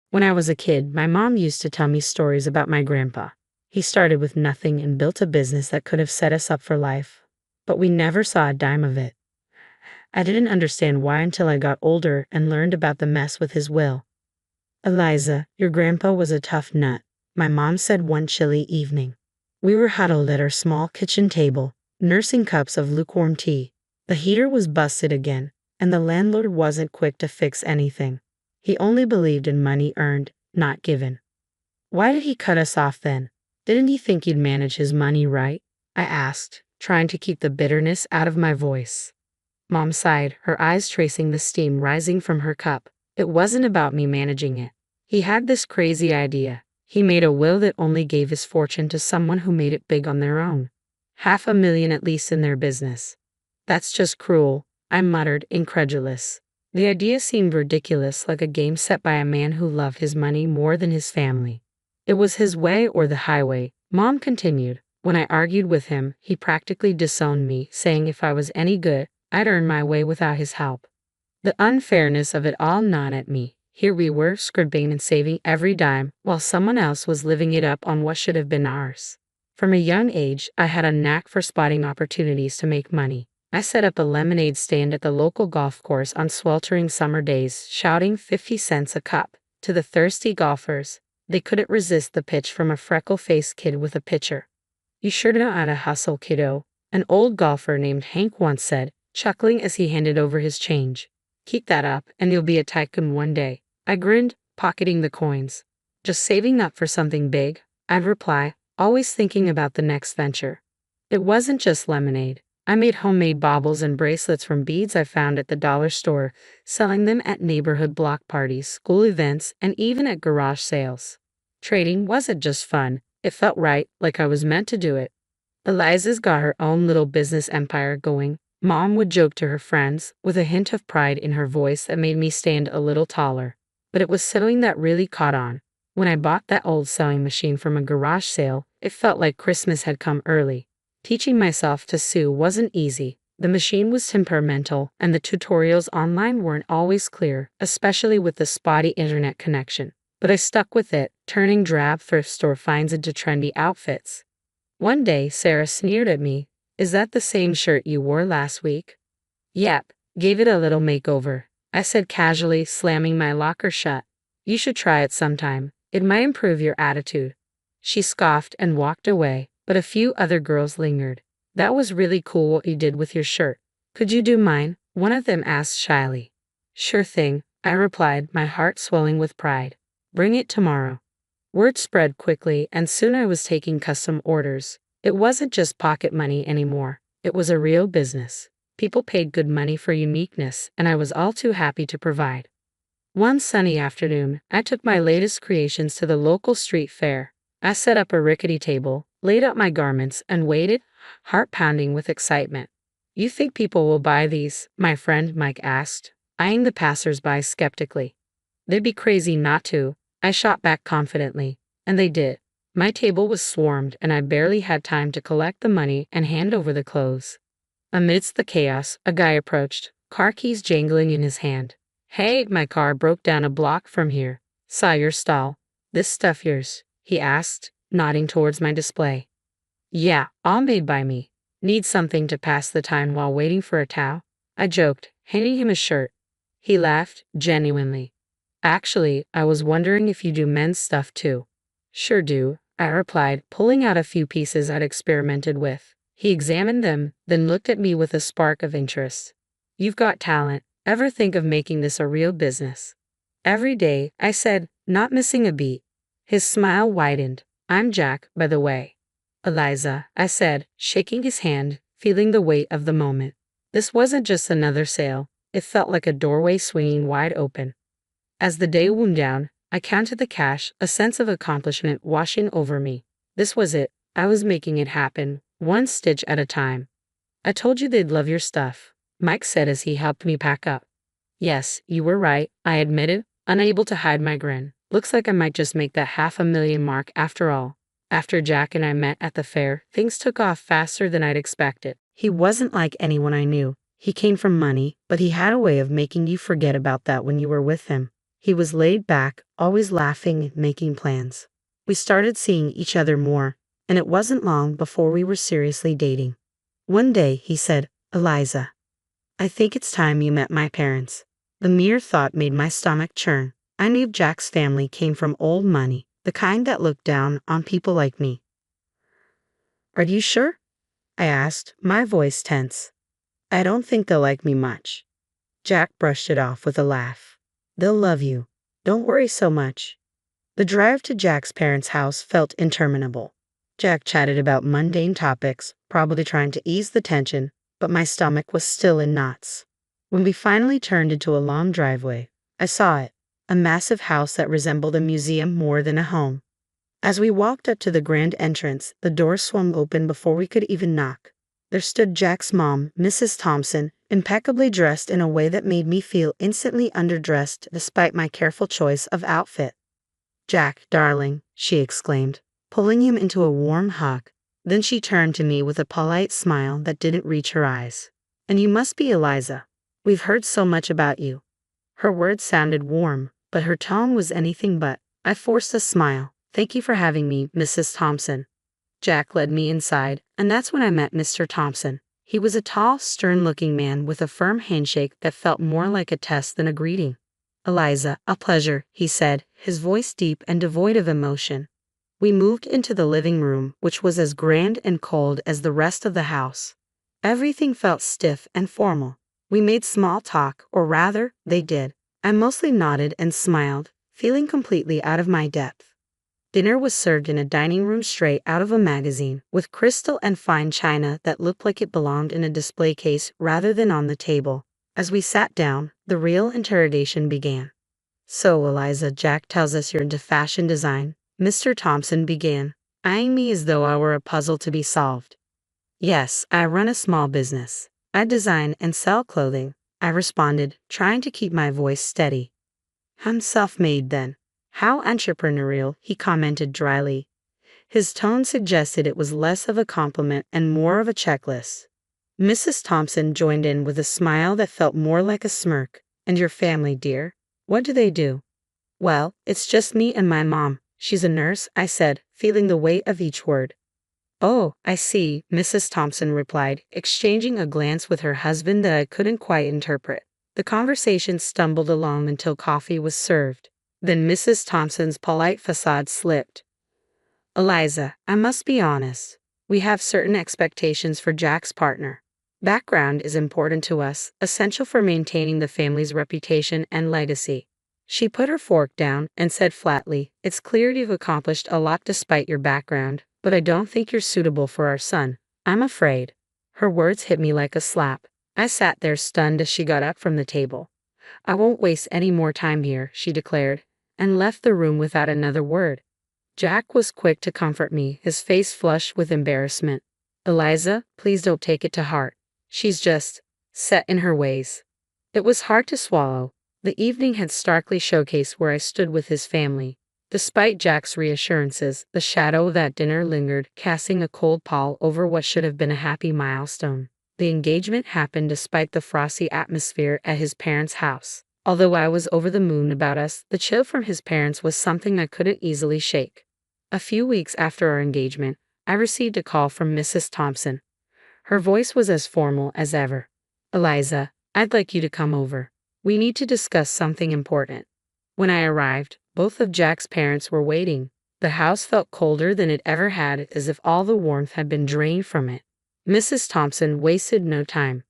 When I was a kid, my mom used to tell me stories about my grandpa. He started with nothing and built a business that could have set us up for life. But we never saw a dime of it. I didn't understand why until I got older and learned about the mess with his will. "Eliza, your grandpa was a tough nut," my mom said one chilly evening. We were huddled at our small kitchen table, nursing cups of lukewarm tea. The heater was busted again, and the landlord wasn't quick to fix anything. He only believed in money earned, not given. "Why did he cut us off then? Didn't he think he'd manage his money right?" I asked, trying to keep the bitterness out of my voice. Mom sighed, her eyes tracing the steam rising from her cup. "It wasn't about me managing it. He had this crazy idea. He made a will that only gave his fortune to someone who made it big on their own. $500,000 at least in their business." "That's just cruel," I muttered, incredulous. The idea seemed ridiculous, like a game set by a man who loved his money more than his family. "It was his way or the highway," Mom continued. "When I argued with him, he practically disowned me, saying if I was any good, I'd earn my way without his help." The unfairness of it all gnawed at me. Here we were, scribbling and saving every dime, while someone else was living it up on what should have been ours. From a young age, I had a knack for spotting opportunities to make money. I set up a lemonade stand at the local golf course on sweltering summer days, shouting 50 cents a cup to the thirsty golfers. They couldn't resist the pitch from a freckle-faced kid with a pitcher. "You sure know how to hustle, kiddo," an old golfer named Hank once said, chuckling as he handed over his change. "Keep that up, and you'll be a tycoon one day." I grinned, pocketing the coins. "Just saving up for something big," I'd reply, always thinking about the next venture. It wasn't just lemonade. I made homemade baubles and bracelets from beads I found at the dollar store, selling them at neighborhood block parties, school events, and even at garage sales. Trading wasn't just fun, it felt right, like I was meant to do it. "Eliza's got her own little business empire going," Mom would joke to her friends, with a hint of pride in her voice that made me stand a little taller. But it was sewing that really caught on. When I bought that old sewing machine from a garage sale, it felt like Christmas had come early. Teaching myself to sew wasn't easy. The machine was temperamental, and the tutorials online weren't always clear, especially with the spotty internet connection. But I stuck with it, turning drab thrift store finds into trendy outfits. One day, Sarah sneered at me. "Is that the same shirt you wore last week?" "Yep, gave it a little makeover," I said casually, slamming my locker shut. "You should try it sometime. It might improve your attitude." She scoffed and walked away, but a few other girls lingered. "That was really cool what you did with your shirt. Could you do mine?" one of them asked shyly. "Sure thing," I replied, my heart swelling with pride. "Bring it tomorrow." Word spread quickly, and soon I was taking custom orders. It wasn't just pocket money anymore. It was a real business. People paid good money for uniqueness, and I was all too happy to provide. One sunny afternoon, I took my latest creations to the local street fair. I set up a rickety table, laid out my garments, and waited, heart pounding with excitement. "You think people will buy these?" my friend Mike asked, eyeing the passers-by skeptically. "They'd be crazy not to," I shot back confidently. And they did. My table was swarmed, and I barely had time to collect the money and hand over the clothes. Amidst the chaos, a guy approached, car keys jangling in his hand. "Hey, my car broke down a block from here. Saw your stall. This stuff yours?" he asked, nodding towards my display. "Yeah, all made by me. Need something to pass the time while waiting for a towel?" I joked, handing him a shirt. He laughed, genuinely. "Actually, I was wondering if you do men's stuff too." "Sure do," I replied, pulling out a few pieces I'd experimented with. He examined them, then looked at me with a spark of interest. "You've got talent. Ever think of making this a real business?" "Every day," I said, not missing a beat. His smile widened. "I'm Jack, by the way." "Eliza," I said, shaking his hand, feeling the weight of the moment. This wasn't just another sale. It felt like a doorway swinging wide open. As the day wound down, I counted the cash, a sense of accomplishment washing over me. This was it. I was making it happen, one stitch at a time. "I told you they'd love your stuff," Mike said as he helped me pack up. "Yes, you were right," I admitted, unable to hide my grin. Looks like I might just make that $500,000 mark after all. After Jack and I met at the fair, things took off faster than I'd expected. He wasn't like anyone I knew. He came from money, but he had a way of making you forget about that when you were with him. He was laid back, always laughing and making plans. We started seeing each other more, and it wasn't long before we were seriously dating. One day, he said, "Eliza, I think it's time you met my parents." The mere thought made my stomach churn. I knew Jack's family came from old money, the kind that looked down on people like me. "Are you sure?" I asked, my voice tense. "I don't think they'll like me much." Jack brushed it off with a laugh. "They'll love you. Don't worry so much." The drive to Jack's parents' house felt interminable. Jack chatted about mundane topics, probably trying to ease the tension, but my stomach was still in knots. When we finally turned into a long driveway, I saw it, a massive house that resembled a museum more than a home. As we walked up to the grand entrance, the door swung open before we could even knock. There stood Jack's mom, Mrs. Thompson, impeccably dressed in a way that made me feel instantly underdressed despite my careful choice of outfit. "Jack, darling," she exclaimed, pulling him into a warm hug. Then she turned to me with a polite smile that didn't reach her eyes. "And you must be Eliza. We've heard so much about you." Her words sounded warm, but her tone was anything but. I forced a smile. "Thank you for having me, Mrs. Thompson." Jack led me inside, and that's when I met Mr. Thompson. He was a tall, stern-looking man with a firm handshake that felt more like a test than a greeting. "Eliza, a pleasure," he said, his voice deep and devoid of emotion. We moved into the living room, which was as grand and cold as the rest of the house. Everything felt stiff and formal. We made small talk, or rather, they did. I mostly nodded and smiled, feeling completely out of my depth. Dinner was served in a dining room straight out of a magazine, with crystal and fine china that looked like it belonged in a display case rather than on the table. As we sat down, the real interrogation began. "So, Eliza, Jack tells us you're into fashion design," Mr. Thompson began, eyeing me as though I were a puzzle to be solved. "Yes, I run a small business. I design and sell clothing," I responded, trying to keep my voice steady. "I'm self-made then." "How entrepreneurial," he commented dryly. His tone suggested it was less of a compliment and more of a checklist. Mrs. Thompson joined in with a smile that felt more like a smirk. "And your family, dear? What do they do?" "Well, it's just me and my mom. She's a nurse," I said, feeling the weight of each word. "Oh, I see," Mrs. Thompson replied, exchanging a glance with her husband that I couldn't quite interpret. The conversation stumbled along until coffee was served. Then Mrs. Thompson's polite facade slipped. "Eliza, I must be honest. We have certain expectations for Jack's partner. Background is important to us, essential for maintaining the family's reputation and legacy." She put her fork down and said flatly, "It's clear you've accomplished a lot despite your background, but I don't think you're suitable for our son, I'm afraid." Her words hit me like a slap. I sat there stunned as she got up from the table. "I won't waste any more time here," she declared, and left the room without another word. Jack was quick to comfort me, his face flushed with embarrassment. "Eliza, please don't take it to heart. She's just set in her ways." It was hard to swallow. The evening had starkly showcased where I stood with his family. Despite Jack's reassurances, the shadow of that dinner lingered, casting a cold pall over what should have been a happy milestone. The engagement happened despite the frosty atmosphere at his parents' house. Although I was over the moon about us, the chill from his parents was something I couldn't easily shake. A few weeks after our engagement, I received a call from Mrs. Thompson. Her voice was as formal as ever. "Eliza, I'd like you to come over. We need to discuss something important." When I arrived, both of Jack's parents were waiting. The house felt colder than it ever had, as if all the warmth had been drained from it. Mrs. Thompson wasted no time.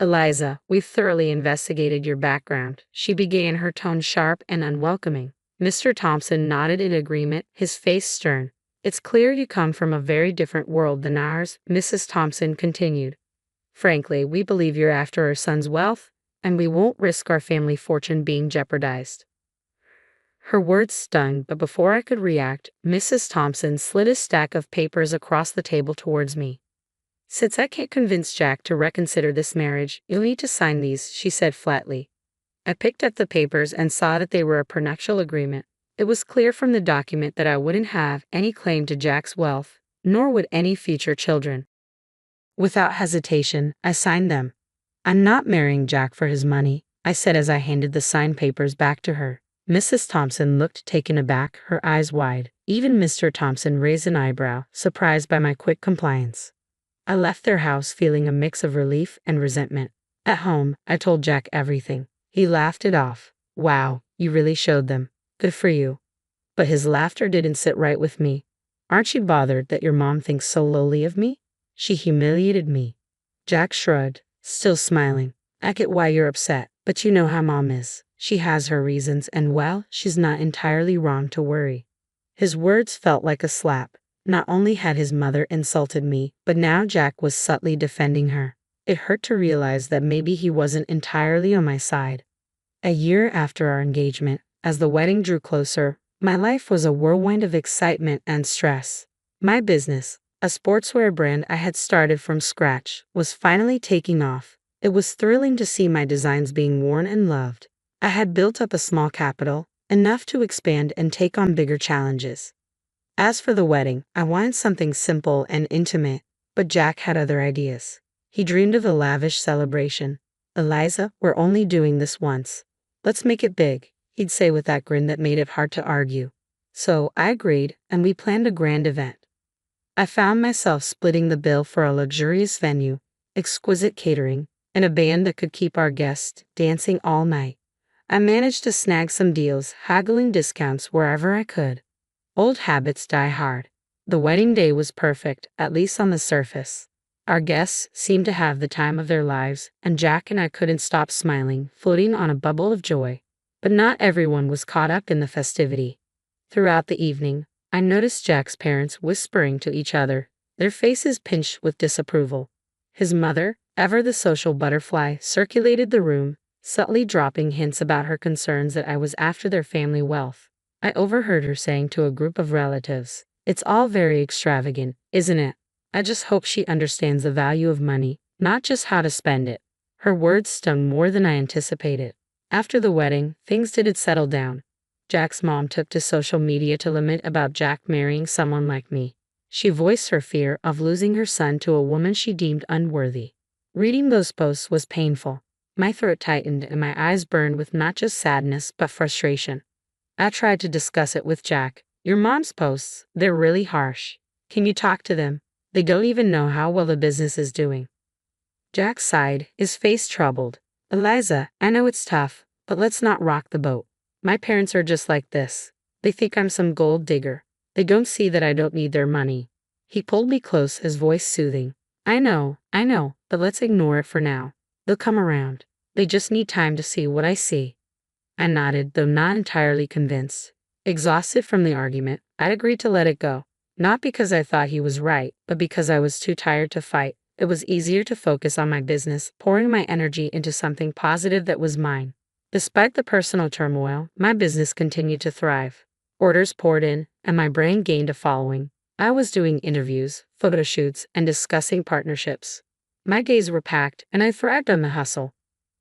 "Eliza, we've thoroughly investigated your background," she began, her tone sharp and unwelcoming. Mr. Thompson nodded in agreement, his face stern. "It's clear you come from a very different world than ours," Mrs. Thompson continued. "Frankly, we believe you're after our son's wealth, and we won't risk our family fortune being jeopardized." Her words stung, but before I could react, Mrs. Thompson slid a stack of papers across the table towards me. "Since I can't convince Jack to reconsider this marriage, you'll need to sign these," she said flatly. I picked up the papers and saw that they were a prenuptial agreement. It was clear from the document that I wouldn't have any claim to Jack's wealth, nor would any future children. Without hesitation, I signed them. "I'm not marrying Jack for his money," I said as I handed the signed papers back to her. Mrs. Thompson looked taken aback, her eyes wide. Even Mr. Thompson raised an eyebrow, surprised by my quick compliance. I left their house feeling a mix of relief and resentment. At home, I told Jack everything. He laughed it off. Wow, you really showed them. Good for you. But his laughter didn't sit right with me. Aren't you bothered that your mom thinks so lowly of me? She humiliated me. Jack shrugged, still smiling. I get why you're upset, but you know how mom is. She has her reasons, and well, she's not entirely wrong to worry. His words felt like a slap. Not only had his mother insulted me, but now Jack was subtly defending her. It hurt to realize that maybe he wasn't entirely on my side. A year after our engagement, as the wedding drew closer, my life was a whirlwind of excitement and stress. My business, a sportswear brand I had started from scratch, was finally taking off. It was thrilling to see my designs being worn and loved. I had built up a small capital, enough to expand and take on bigger challenges. As for the wedding, I wanted something simple and intimate, but Jack had other ideas. He dreamed of a lavish celebration. Eliza, we're only doing this once. Let's make it big, he'd say with that grin that made it hard to argue. So I agreed, and we planned a grand event. I found myself splitting the bill for a luxurious venue, exquisite catering, and a band that could keep our guests dancing all night. I managed to snag some deals, haggling discounts wherever I could. Old habits die hard. The wedding day was perfect, at least on the surface. Our guests seemed to have the time of their lives, and Jack and I couldn't stop smiling, floating on a bubble of joy. But not everyone was caught up in the festivity. Throughout the evening, I noticed Jack's parents whispering to each other, their faces pinched with disapproval. His mother, ever the social butterfly, circulated the room, subtly dropping hints about her concerns that I was after their family wealth. I overheard her saying to a group of relatives, "It's all very extravagant, isn't it? I just hope she understands the value of money, not just how to spend it." Her words stung more than I anticipated. After the wedding, things didn't settle down. Jack's mom took to social media to lament about Jack marrying someone like me. She voiced her fear of losing her son to a woman she deemed unworthy. Reading those posts was painful. My throat tightened and my eyes burned with not just sadness but frustration. I tried to discuss it with Jack. "Your mom's posts, they're really harsh. Can you talk to them? They don't even know how well the business is doing." Jack sighed, his face troubled. "Eliza, I know it's tough, but let's not rock the boat. My parents are just like this. They think I'm some gold digger. They don't see that I don't need their money." He pulled me close, his voice soothing. I know, but let's ignore it for now. They'll come around. They just need time to see what I see." I nodded, though not entirely convinced. Exhausted from the argument, I'd agreed to let it go. Not because I thought he was right, but because I was too tired to fight. It was easier to focus on my business, pouring my energy into something positive that was mine. Despite the personal turmoil, my business continued to thrive. Orders poured in, and my brand gained a following. I was doing interviews, photo shoots, and discussing partnerships. My days were packed, and I thrived on the hustle.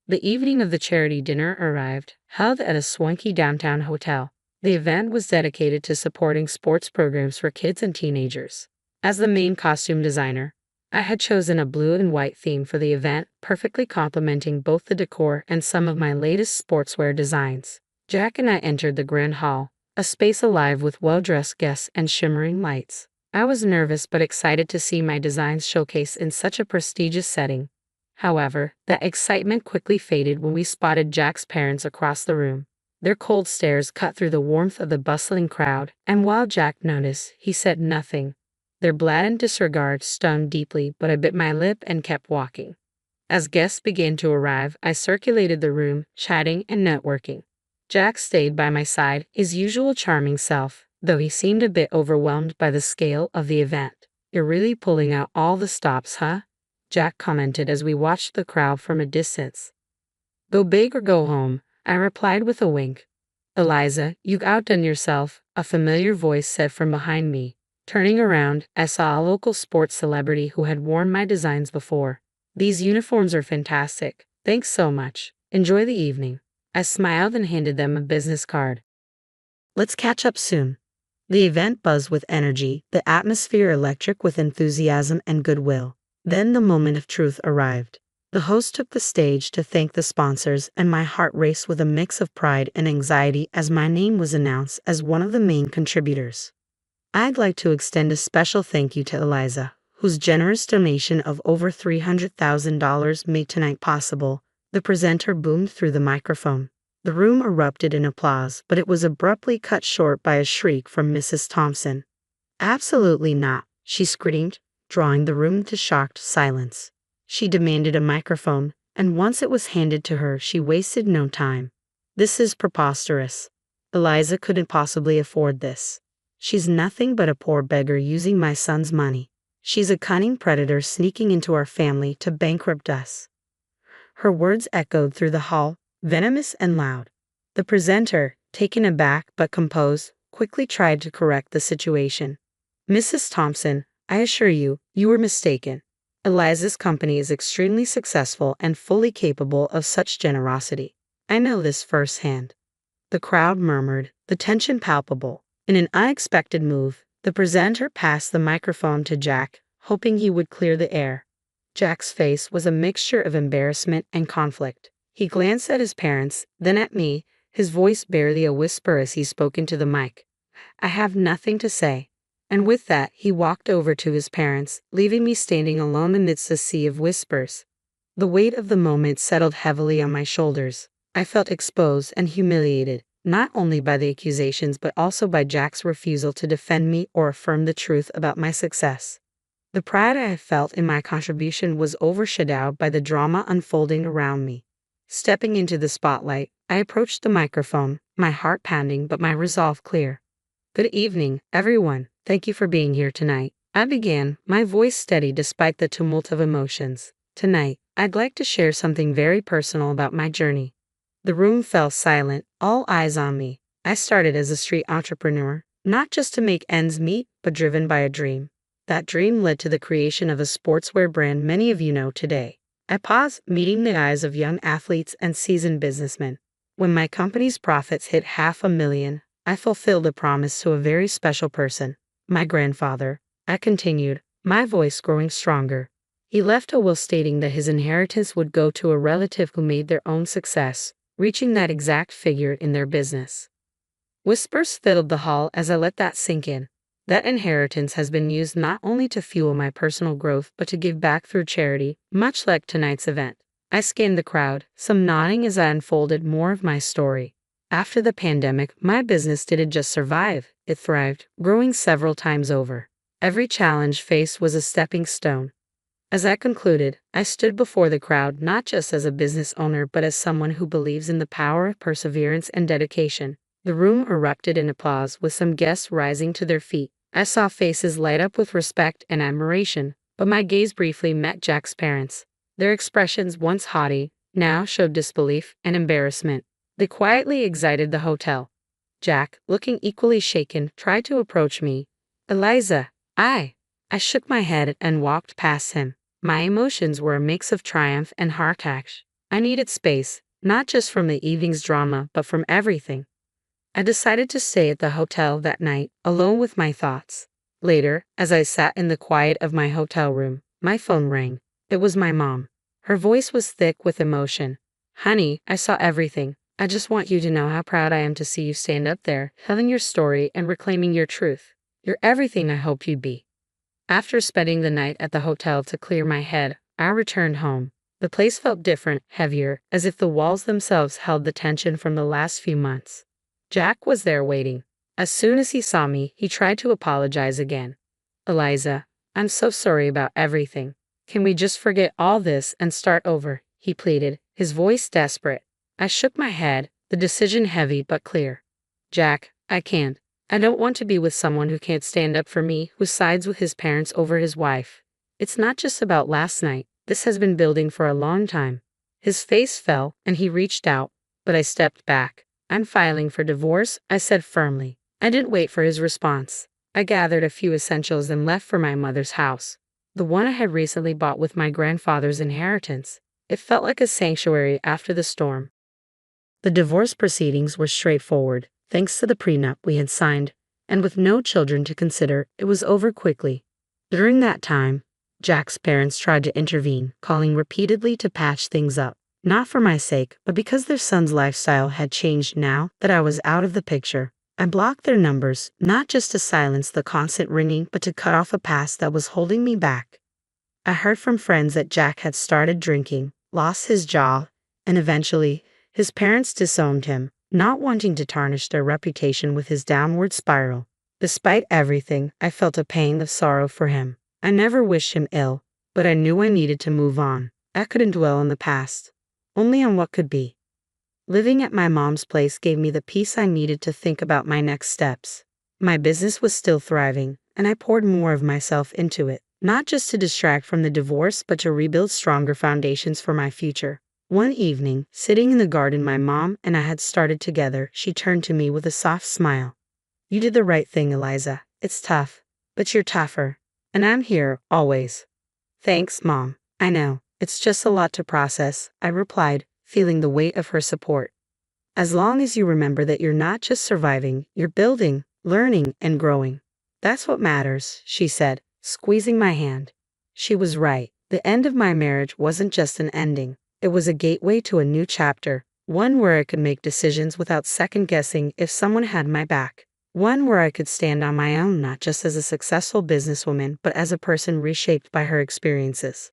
The evening of the charity dinner arrived, held at a swanky downtown hotel. The event was dedicated to supporting sports programs for kids and teenagers. As the main costume designer, I had chosen a blue and white theme for the event, perfectly complementing both the decor and some of my latest sportswear designs. Jack and I entered the grand hall, a space alive with well-dressed guests and shimmering lights. I was nervous but excited to see my designs showcased in such a prestigious setting. However, that excitement quickly faded when we spotted Jack's parents across the room. Their cold stares cut through the warmth of the bustling crowd, and while Jack noticed, he said nothing. Their blatant disregard stung deeply, but I bit my lip and kept walking. As guests began to arrive, I circulated the room, chatting and networking. Jack stayed by my side, his usual charming self, though he seemed a bit overwhelmed by the scale of the event. "You're really pulling out all the stops, huh?" Jack commented as we watched the crowd from a distance. "Go big or go home," I replied with a wink. "Eliza, you've outdone yourself," a familiar voice said from behind me. Turning around, I saw a local sports celebrity who had worn my designs before. "These uniforms are fantastic. Thanks so much. Enjoy the evening." I smiled and handed them a business card. "Let's catch up soon." The event buzzed with energy, the atmosphere electric with enthusiasm and goodwill. Then the moment of truth arrived. The host took the stage to thank the sponsors, and my heart raced with a mix of pride and anxiety as my name was announced as one of the main contributors. I'd like to extend a special thank you to Eliza, whose generous donation of over $300,000 made tonight possible. The presenter boomed through the microphone. The room erupted in applause, but it was abruptly cut short by a shriek from Mrs. Thompson. "Absolutely not," she screamed, drawing the room to shocked silence. She demanded a microphone, and once it was handed to her, she wasted no time. "This is preposterous. Eliza couldn't possibly afford this. She's nothing but a poor beggar using my son's money. She's a cunning predator sneaking into our family to bankrupt us." Her words echoed through the hall, venomous and loud. The presenter, taken aback but composed, quickly tried to correct the situation. "Mrs. Thompson, I assure you, you were mistaken. Eliza's company is extremely successful and fully capable of such generosity. I know this firsthand." The crowd murmured, the tension palpable. In an unexpected move, the presenter passed the microphone to Jack, hoping he would clear the air. Jack's face was a mixture of embarrassment and conflict. He glanced at his parents, then at me, his voice barely a whisper as he spoke into the mic. "I have nothing to say." And with that, he walked over to his parents, leaving me standing alone amidst a sea of whispers. The weight of the moment settled heavily on my shoulders. I felt exposed and humiliated, not only by the accusations but also by Jack's refusal to defend me or affirm the truth about my success. The pride I had felt in my contribution was overshadowed by the drama unfolding around me. Stepping into the spotlight, I approached the microphone, my heart pounding but my resolve clear. "Good evening, everyone. Thank you for being here tonight," I began, my voice steady despite the tumult of emotions. "Tonight, I'd like to share something very personal about my journey." The room fell silent, all eyes on me. I started as a street entrepreneur, not just to make ends meet, but driven by a dream. That dream led to the creation of a sportswear brand many of you know today. I paused, meeting the eyes of young athletes and seasoned businessmen. When my company's profits hit $500,000, I fulfilled a promise to a very special person, my grandfather. I continued, my voice growing stronger. He left a will stating that his inheritance would go to a relative who made their own success, reaching that exact figure in their business. Whispers filled the hall as I let that sink in. That inheritance has been used not only to fuel my personal growth but to give back through charity, much like tonight's event. I scanned the crowd, some nodding as I unfolded more of my story. After the pandemic, my business didn't just survive, it thrived, growing several times over. Every challenge faced was a stepping stone. As I concluded, I stood before the crowd not just as a business owner but as someone who believes in the power of perseverance and dedication. The room erupted in applause, with some guests rising to their feet. I saw faces light up with respect and admiration, but my gaze briefly met Jack's parents. Their expressions, once haughty, now showed disbelief and embarrassment. They quietly exited the hotel. Jack, looking equally shaken, tried to approach me. "Eliza, I shook my head and walked past him. My emotions were a mix of triumph and heart ache. I needed space, not just from the evening's drama, but from everything. I decided to stay at the hotel that night, alone with my thoughts. Later, as I sat in the quiet of my hotel room, my phone rang. It was my mom. Her voice was thick with emotion. "Honey, I saw everything. I just want you to know how proud I am to see you stand up there, telling your story and reclaiming your truth. You're everything I hoped you'd be." After spending the night at the hotel to clear my head, I returned home. The place felt different, heavier, as if the walls themselves held the tension from the last few months. Jack was there waiting. As soon as he saw me, he tried to apologize again. "Eliza, I'm so sorry about everything. Can we just forget all this and start over?" he pleaded, his voice desperate. I shook my head, the decision heavy but clear. "Jack, I can't. I don't want to be with someone who can't stand up for me, who sides with his parents over his wife. It's not just about last night. This has been building for a long time." His face fell, and he reached out, but I stepped back. "I'm filing for divorce," I said firmly. I didn't wait for his response. I gathered a few essentials and left for my mother's house, the one I had recently bought with my grandfather's inheritance. It felt like a sanctuary after the storm. The divorce proceedings were straightforward, thanks to the prenup we had signed, and with no children to consider, it was over quickly. During that time, Jack's parents tried to intervene, calling repeatedly to patch things up. Not for my sake, but because their son's lifestyle had changed now that I was out of the picture. I blocked their numbers, not just to silence the constant ringing, but to cut off a past that was holding me back. I heard from friends that Jack had started drinking, lost his job, and eventually, his parents disowned him, not wanting to tarnish their reputation with his downward spiral. Despite everything, I felt a pang of sorrow for him. I never wished him ill, but I knew I needed to move on. I couldn't dwell on the past, only on what could be. Living at my mom's place gave me the peace I needed to think about my next steps. My business was still thriving, and I poured more of myself into it, not just to distract from the divorce, but to rebuild stronger foundations for my future. One evening, sitting in the garden my mom and I had started together, she turned to me with a soft smile. "You did the right thing, Eliza. It's tough, but you're tougher. And I'm here, always." "Thanks, Mom. I know. It's just a lot to process," I replied, feeling the weight of her support. "As long as you remember that you're not just surviving, you're building, learning, and growing. That's what matters," she said, squeezing my hand. She was right. The end of my marriage wasn't just an ending. It was a gateway to a new chapter, one where I could make decisions without second-guessing if someone had my back. One where I could stand on my own, not just as a successful businesswoman, but as a person reshaped by her experiences.